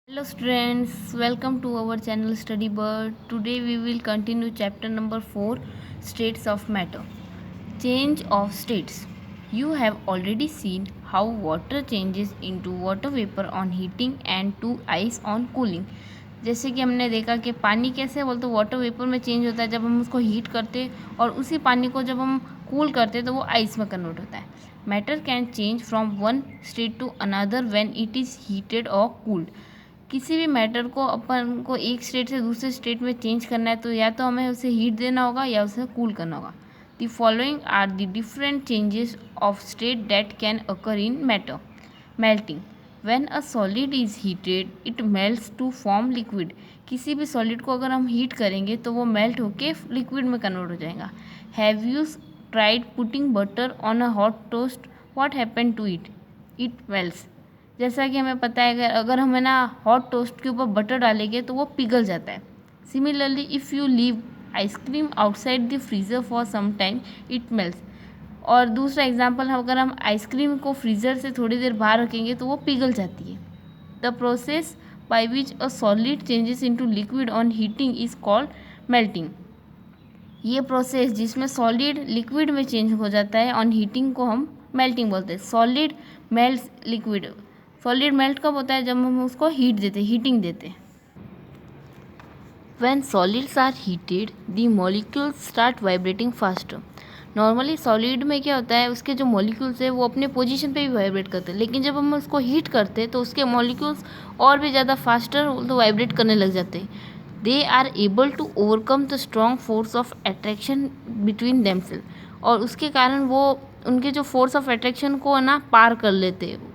Hello students, welcome to our channel Study Bird. Today we will continue chapter number 4, States of Matter. Change of states. You have already seen how water changes into water vapor on heating and to ice on cooling. जैसे कि हमने देखा कि पानी कैसे बोलते water vapour में change होता है जब हम उसको हीट करते और उसी पानी को जब हम कूल करते तो वो आइस में कन्वर्ट होता है. Matter can change from one state to another when it is heated और कूल्ड. किसी भी मैटर को अपन को एक स्टेट से दूसरे स्टेट में चेंज करना है तो या तो हमें उसे हीट देना होगा या उसे कूल करना होगा. The following are the different changes of state that can occur in matter. Melting. When a solid is heated it melts to form liquid. किसी भी सॉलिड को अगर हम हीट करेंगे तो वो मेल्ट होके लिक्विड में कन्वर्ट हो जाएगा. Have you tried putting butter on a hot toast? What happen to it? It melts. जैसा कि हमें पता है अगर हमें ना हॉट टोस्ट के ऊपर बटर डालेंगे तो वो पिघल जाता है. Similarly if you leave ice cream outside the freezer for some time it melts. और दूसरा एग्जांपल अगर हम आइसक्रीम को फ्रीज़र से थोड़ी देर बाहर रखेंगे तो वो पिघल जाती है. The process by which a solid changes into liquid on heating is called melting. ये प्रोसेस जिसमें सॉलिड लिक्विड में चेंज हो जाता है ऑन हीटिंग को हम मेल्टिंग बोलते हैं. Solid melt liquid. Solid melt कब होता है? जब हम उसको हीटिंग देते. When solids are heated, the molecules start vibrating faster. Normally solid में क्या होता है, उसके जो मॉलिक्यूल्स है वो अपने पोजीशन पे भी वाइब्रेट करते हैं, लेकिन जब हम उसको हीट करते हैं तो उसके मॉलिक्यूल्स और भी ज़्यादा फास्टर तो वाइब्रेट करने लग जाते हैं. They are able to overcome the strong force of attraction between themself. और उसके कारण वो उनके जो फोर्स ऑफ अट्रैक्शन को ना पार कर लेते हैं.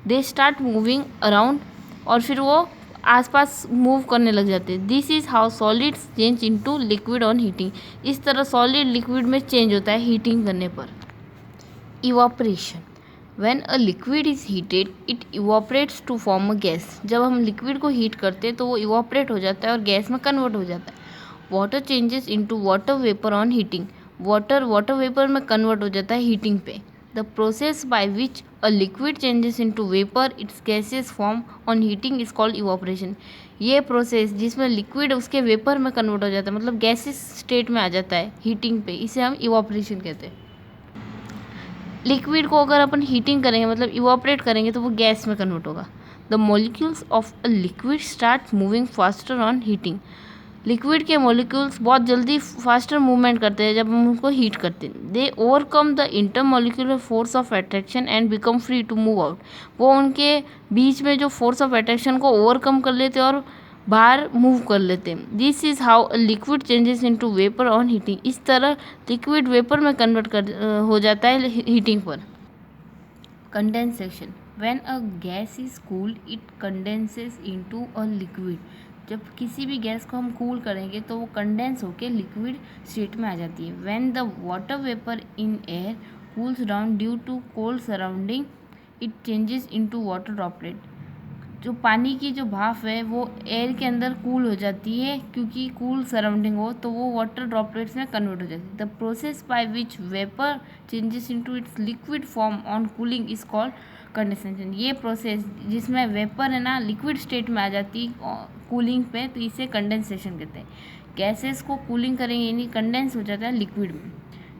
They start moving around. और फिर वो आसपास मूव करने लग जाते हैं. This is how solids change into liquid on heating. इस तरह सॉलिड लिक्विड में चेंज होता है हीटिंग करने पर. Evaporation. When a liquid is heated it evaporates to form a gas. जब हम लिक्विड को हीट करते हैं तो वो इवापरेट हो जाता है और गैस में कन्वर्ट हो जाता है. Water changes into water vapour on heating. Water vapour में कन्वर्ट हो जाता है हीटिंग पे. The process by which a liquid changes into vapor its gaseous form on heating is called evaporation. ये प्रोसेस जिसमें लिक्विड उसके वेपर में convert हो जाता है, मतलब गैसेस स्टेट में आ जाता है हीटिंग पे, इसे हम इवापोरेशन कहते हैं. लिक्विड को अगर अपन हीटिंग करेंगे मतलब इवापोरेट करेंगे तो वो गैस में कन्वर्ट होगा. The molecules of a liquid start moving faster on heating. Liquid के मॉलिक्यूल्स बहुत जल्दी फास्टर मूवमेंट करते हैं जब हम उनको हीट करते हैं. They overcome the intermolecular force of attraction and become free to move out. वो उनके बीच में जो फोर्स ऑफ अट्रैक्शन को ओवरकम कर लेते हैं और बाहर मूव कर लेते हैं. This is how a liquid changes into vapour on heating. इस तरह लिक्विड वेपर में कन्वर्ट हो जाता है हीटिंग पर. Condensation. When a gas is cooled it condenses into a liquid. जब किसी भी गैस को हम कूल करेंगे तो वो कंडेंस होकर लिक्विड स्टेट में आ जाती है. When the water vapour in air cools down due to cold surrounding it changes into water droplet. जो पानी की जो भाप है वो एयर के अंदर कूल हो जाती है, क्योंकि कूल सराउंडिंग हो तो वो वाटर ड्रॉपलेट्स में कन्वर्ट हो जाती है. The process by which vapour changes into its liquid form on cooling is called condensation. ये प्रोसेस जिसमें वेपर है ना लिक्विड स्टेट में आ जाती है कूलिंग पे, तो इसे कंडेंसेशन कहते हैं. गैसेस को कूलिंग करेंगे यानी कंडेंस हो जाता है लिक्विड में.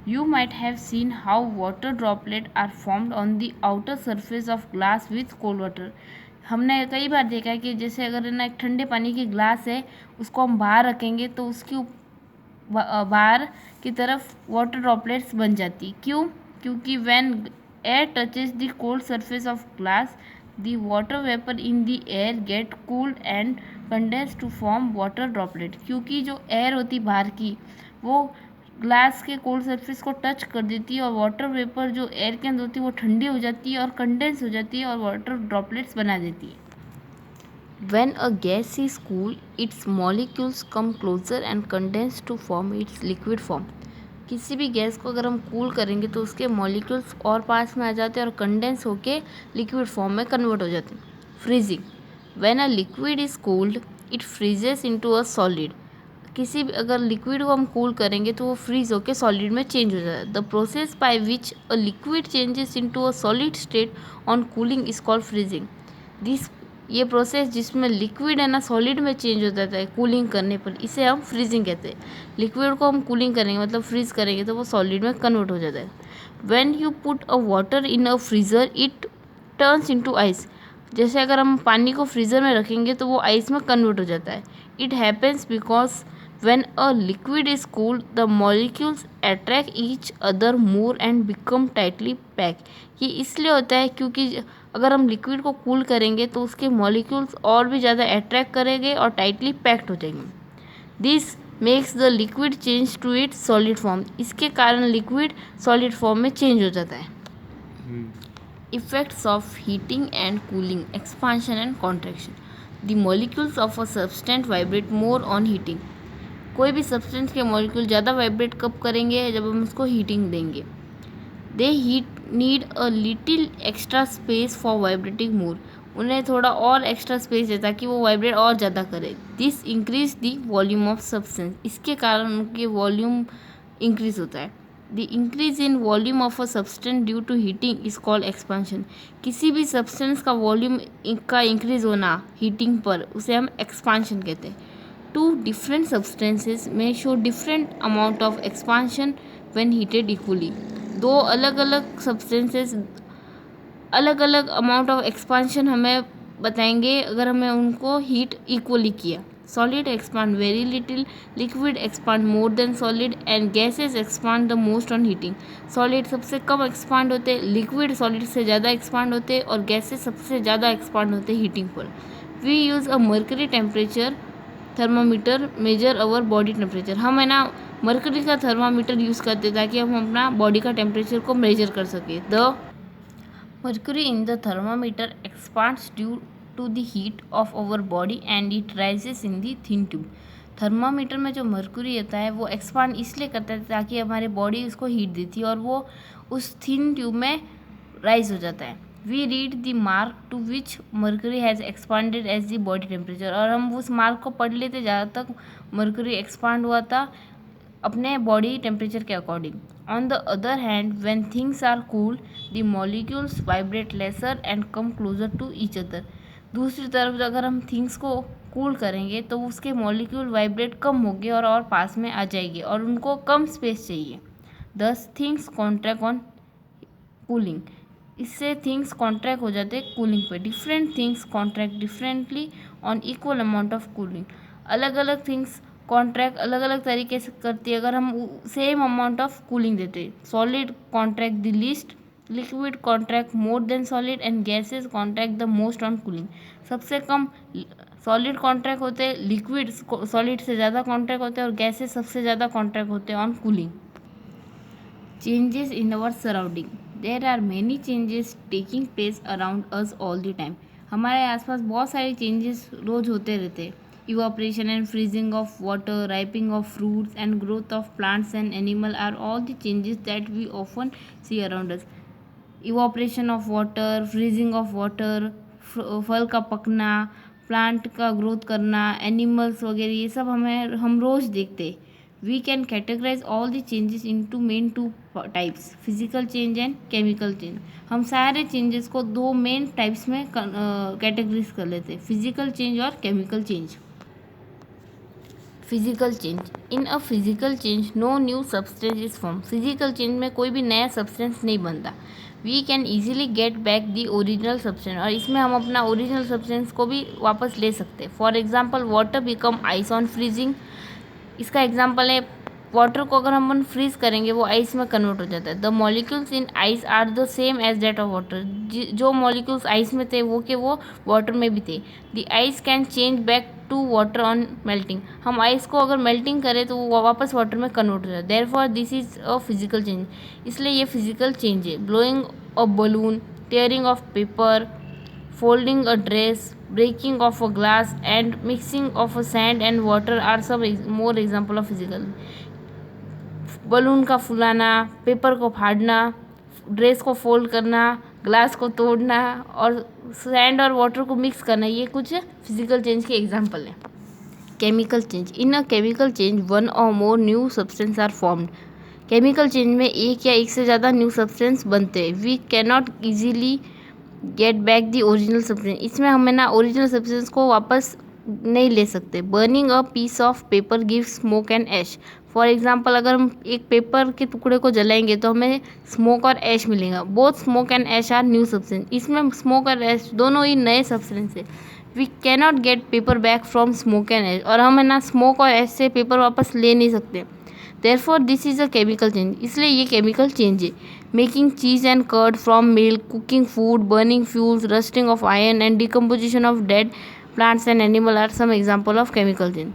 You might have seen how water droplets are formed on the outer surface of glass with cold water. हमने कई बार देखा है कि जैसे अगर ना एक ठंडे पानी की ग्लास है उसको हम बाहर रखेंगे तो उसके बाहर की तरफ वाटर ड्रॉपलेट्स बन जाती. क्यों? क्योंकि when air touches the cold surface of glass the water vapour in the air get cooled and condense to form water droplet. क्योंकि जो एयर होती बाहर की वो ग्लास के कोल्ड सरफेस को टच कर देती है और वाटर वेपर जो एयर के अंदर होती है वो ठंडी हो जाती है और कंडेंस हो जाती है और वाटर ड्रॉपलेट्स बना देती है. When a gas is cooled, its molecules come closer and condense to form its liquid form. किसी भी गैस को अगर हम कूल करेंगे तो उसके मॉलिक्यूल्स और पास में आ जाते हैं और कंडेंस होके लिक्विड फॉर्म में कन्वर्ट हो जाते हैं. Freezing. When a liquid is cooled it freezes into a solid. किसी भी अगर लिक्विड को हम कूल करेंगे तो वो फ्रीज होकर सॉलिड में चेंज हो जाता है. The process by which a liquid changes into a solid state on cooling is called freezing. This ये प्रोसेस जिसमें लिक्विड है ना सॉलिड में चेंज हो जाता है कूलिंग करने पर, इसे हम फ्रीजिंग कहते हैं। लिक्विड को हम कूलिंग करेंगे मतलब फ्रीज करेंगे तो वो सॉलिड में कन्वर्ट हो जाता है। When you put a water in a freezer it turns into ice. जैसे अगर हम पानी को फ्रीज़र में रखेंगे तो वो आइस में कन्वर्ट हो जाता है। It happens because when a liquid is cooled the molecules attract each other more and become tightly packed। ये इसलिए होता है क्योंकि अगर हम लिक्विड को कूल करेंगे तो उसके मॉलिक्यूल्स और भी ज़्यादा अट्रैक्ट करेंगे और टाइटली पैक्ड हो जाएंगे। This makes the liquid change to its solid form. इसके कारण लिक्विड सॉलिड फॉर्म में चेंज हो जाता है। Effects of heating and cooling, expansion and contraction. The molecules of a substance vibrate more on heating. कोई भी सब्सटेंस के molecule ज़्यादा वाइब्रेट कब करेंगे, जब हम उसको हीटिंग देंगे। They heat need a little extra space for vibrating more. उन्हें थोड़ा और एक्स्ट्रा स्पेस है ताकि वो वाइब्रेट और ज़्यादा करे। This increase the volume of substance. इसके कारण उनके वॉल्यूम इंक्रीज होता है। The increase in volume of a substance due to heating is called expansion. किसी भी सब्सटेंस का वॉल्यूम का इंक्रीज होना हीटिंग पर, उसे हम एक्सपांशन कहते हैं। Two different substances may show different amount of expansion when heated equally। दो अलग अलग substances अलग अलग amount of expansion हमें बताएंगे अगर हमें उनको heat equally किया। Solid expand very little, liquid expand more than solid and gases expand the most on heating। Solid सबसे कम expand होते, liquid solid से ज़्यादा expand होते और gases सबसे ज़्यादा expand होते heating पर। We use a mercury temperature thermometer measure our body temperature. हम है ना मरकरी का थर्मामीटर यूज़ करते ताकि हम अपना बॉडी का टेम्परेचर को मेजर कर सकें। The mercury in the thermometer expands due to the heat of our body and it rises in the thin tube. Thermometer में जो मर्क्यूरी होता है वो एक्सपांड इसलिए करता है ताकि हमारी बॉडी उसको हीट देती है और वो उस थिन ट्यूब में राइज हो जाता है। We read the mark to which mercury has expanded as the body temperature. और हम उस मार्क को पढ़ लेते ज़्यादा तक मर्क्यूरी एक्सपांड हुआ था अपने बॉडी टेम्परेचर के according. On the other hand when things are cool the molecules vibrate lesser and come closer to each other. दूसरी तरफ अगर हम थिंग्स को कूल करेंगे तो उसके मॉलिक्यूल वाइब्रेट कम होंगे और पास में आ जाएंगे और उनको कम स्पेस चाहिए। दस थिंग्स कॉन्ट्रैक्ट ऑन कूलिंग। इससे थिंग्स कॉन्ट्रैक्ट हो जाते हैं कूलिंग पे। Different things contract differently on equal amount of cooling. अलग अलग थिंग्स कॉन्ट्रैक्ट अलग अलग तरीके से करती है अगर हम सेम अमाउंट ऑफ कूलिंग देते हैं। Solid contract the least, liquid contract more than solid and gases contract the most on cooling. सबसे कम सॉलिड कॉन्ट्रैक्ट होते हैं, लिक्विड सॉलिड से ज़्यादा कॉन्ट्रैक्ट होते हैं और गैसेज सबसे ज़्यादा कॉन्ट्रैक्ट होते हैं on cooling. Changes in our surrounding. There are many changes taking place around us all the time. हमारे आसपास बहुत सारे चेंजेस रोज होते रहते हैं। Evaporation and freezing of water, ripening of fruits and growth of plants and animal are all the changes that we often see around us. Evaporation of water, freezing of water, फल का पकना, plant का growth करना, animals वगैरह, ये सब हम रोज़ देखते हैं। We can categorize all the changes into main two types, physical change and chemical change। हम सारे changes को दो main types में categorize कर लेते हैं, physical change और chemical change। Physical change। In a physical change no new substance is formed। Physical change में कोई भी नया substance नहीं बनता। We can easily get back the original substance। और इसमें हम अपना original substance को भी वापस ले सकते हैं। For example water become ice on freezing। इसका एग्जाम्पल है वाटर को अगर हम फ्रीज करेंगे वो आइस में कन्वर्ट हो जाता है। The molecules in ice are the same as that of water. जो मॉलिक्यूल्स आइस में थे वो वाटर में भी थे। The ice can change back to water on melting. हम आइस को अगर मेल्टिंग करें तो वो वापस वाटर में कन्वर्ट हो जाता है। Therefore this is a physical change. इसलिए ये फिजिकल चेंज है। Blowing a balloon, tearing of paper, folding a dress, breaking of a glass and mixing of a sand and water are some more example of physical। Balloon का फुलाना, paper को फाड़ना, dress को fold करना, glass को तोड़ना और sand और water को mix करना, ये कुछ फिजिकल चेंज के एग्जाम्पल हैं। Chemical change. In a chemical change one or more new substance are formed. Chemical change में एक या एक से ज़्यादा न्यू सब्सटेंस बनते हैं। We cannot easily get back the original substance, इसमें हमें ना ओरिजिनल सब्सटेंस को वापस नहीं ले सकते। Burning a piece of paper give smoke and ash. For example अगर हम एक पेपर के टुकड़े को जलाएंगे तो हमें स्मोक और ऐश मिलेगा। Both smoke and ash are new substance, इसमें स्मोक और ऐश दोनों ही नए सब्सटेंस है। We cannot get paper back from smoke and ash, और हम है ना स्मोक और ऐश से पेपर वापस ले नहीं सकते। Therefore this is a chemical change, इसलिए ये केमिकल चेंज है। Making cheese and curd from milk, cooking food, burning fuels, rusting of iron and decomposition of dead plants and animal are some example of chemical change.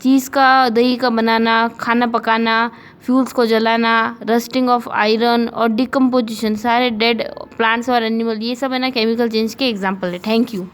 Cheese का, दही का बनाना, खाना पकाना, fuels को जलाना, रस्टिंग ऑफ आयरन और decomposition, सारे डेड प्लांट्स और एनिमल, ये सब है ना केमिकल चेंज के एग्जाम्पल है। Thank you.